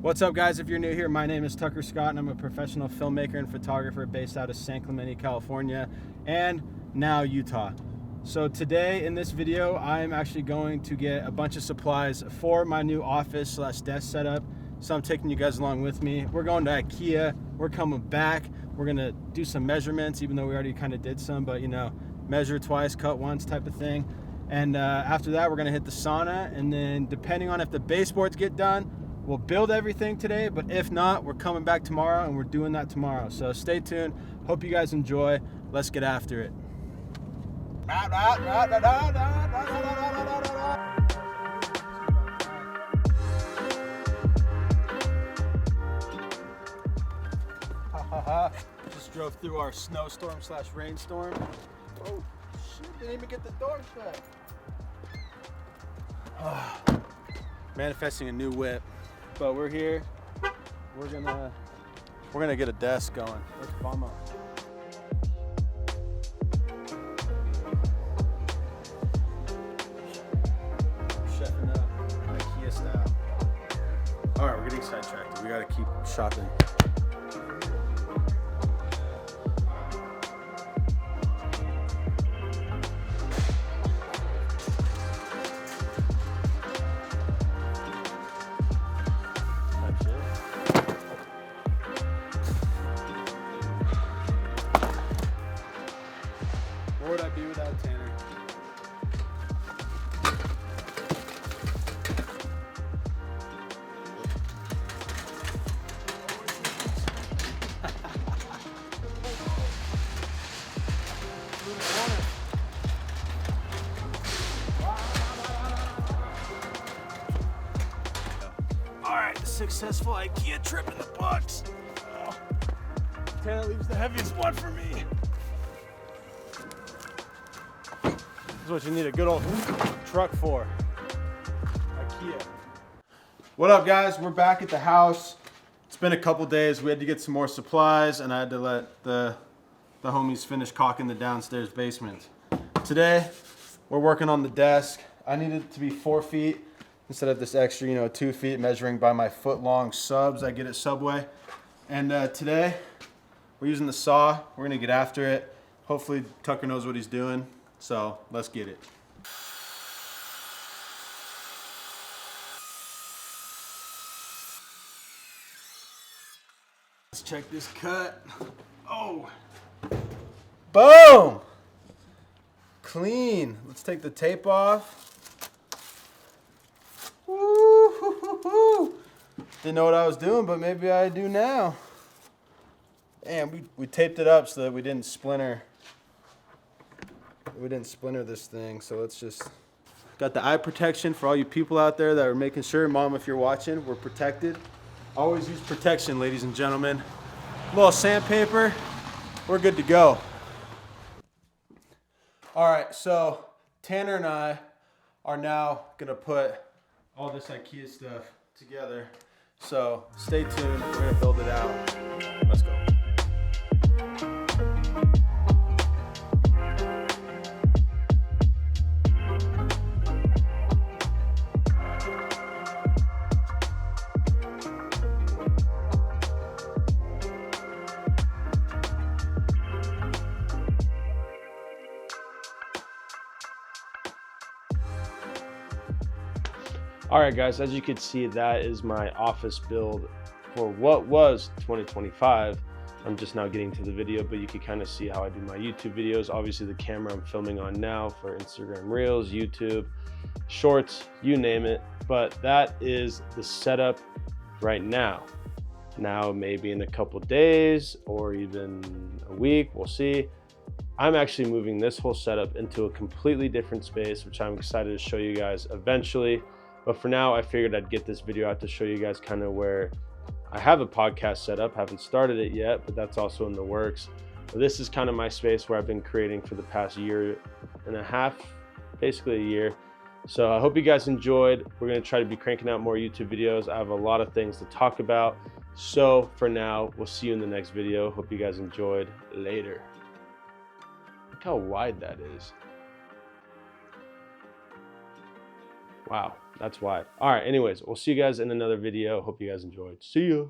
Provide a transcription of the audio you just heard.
What's up, guys? If you're new here, my name is Tucker Scott and I'm a professional filmmaker and photographer based out of San Clemente, California, and now Utah. So today in this video, I'm actually going to get a bunch of supplies for my new office / desk setup. So I'm taking you guys along with me. We're going to IKEA. We're coming back. We're gonna do some measurements, even though we already kind of did some, but you know, measure twice, cut once type of thing. And after that, we're gonna hit the sauna, and then depending on if the baseboards get done, we'll build everything today, but if not, we're coming back tomorrow and we're doing that tomorrow. So stay tuned. Hope you guys enjoy. Let's get after it. Just drove through our snowstorm / rainstorm. Oh shit, didn't even get the door shut. Manifesting a new whip. But we're here. We're gonna get a desk going. Let's bomb up. Chefing up, IKEA style. All right, we're getting sidetracked. We gotta keep shopping. Where would I be without Tanner? All right, successful IKEA trip in the books. Oh. Tanner leaves the heaviest one for me. This is what you need a good old truck for. IKEA. What up, guys? We're back at the house. It's been a couple days. We had to get some more supplies, and I had to let the homies finish caulking the downstairs basement. Today, we're working on the desk. I needed it to be 4 feet instead of this extra, 2 feet, measuring by my foot-long subs I get at Subway. And today, we're using the saw. We're gonna get after it. Hopefully, Tucker knows what he's doing. So let's get it. Let's check this cut. Oh, boom! Clean. Let's take the tape off. Woo-hoo-hoo-hoo. Didn't know what I was doing, but maybe I do now. And we taped it up so that we didn't splinter. We didn't splinter this thing, so let's just... Got the eye protection for all you people out there that are making sure, Mom, if you're watching, we're protected. Always use protection, ladies and gentlemen. A little sandpaper, we're good to go. All right, so Tanner and I are now gonna put all this IKEA stuff together. So stay tuned, we're gonna build it out. Let's go. All right, guys, as you can see, that is my office build for what was 2025. I'm just now getting to the video, but you can kind of see how I do my YouTube videos. Obviously, the camera I'm filming on now for Instagram Reels, YouTube, Shorts, you name it. But that is the setup right now. Now, maybe in a couple days or even a week, we'll see. I'm actually moving this whole setup into a completely different space, which I'm excited to show you guys eventually. But for now, I figured I'd get this video out to show you guys kind of where I have a podcast set up. Haven't started it yet, but that's also in the works. But this is kind of my space where I've been creating for the past 1.5 years, basically a year. So I hope you guys enjoyed. We're gonna try to be cranking out more YouTube videos. I have a lot of things to talk about. So for now, we'll see you in the next video. Hope you guys enjoyed. Later. Look how wide that is. Wow. That's why. All right, anyways, we'll see you guys in another video. Hope you guys enjoyed. See ya.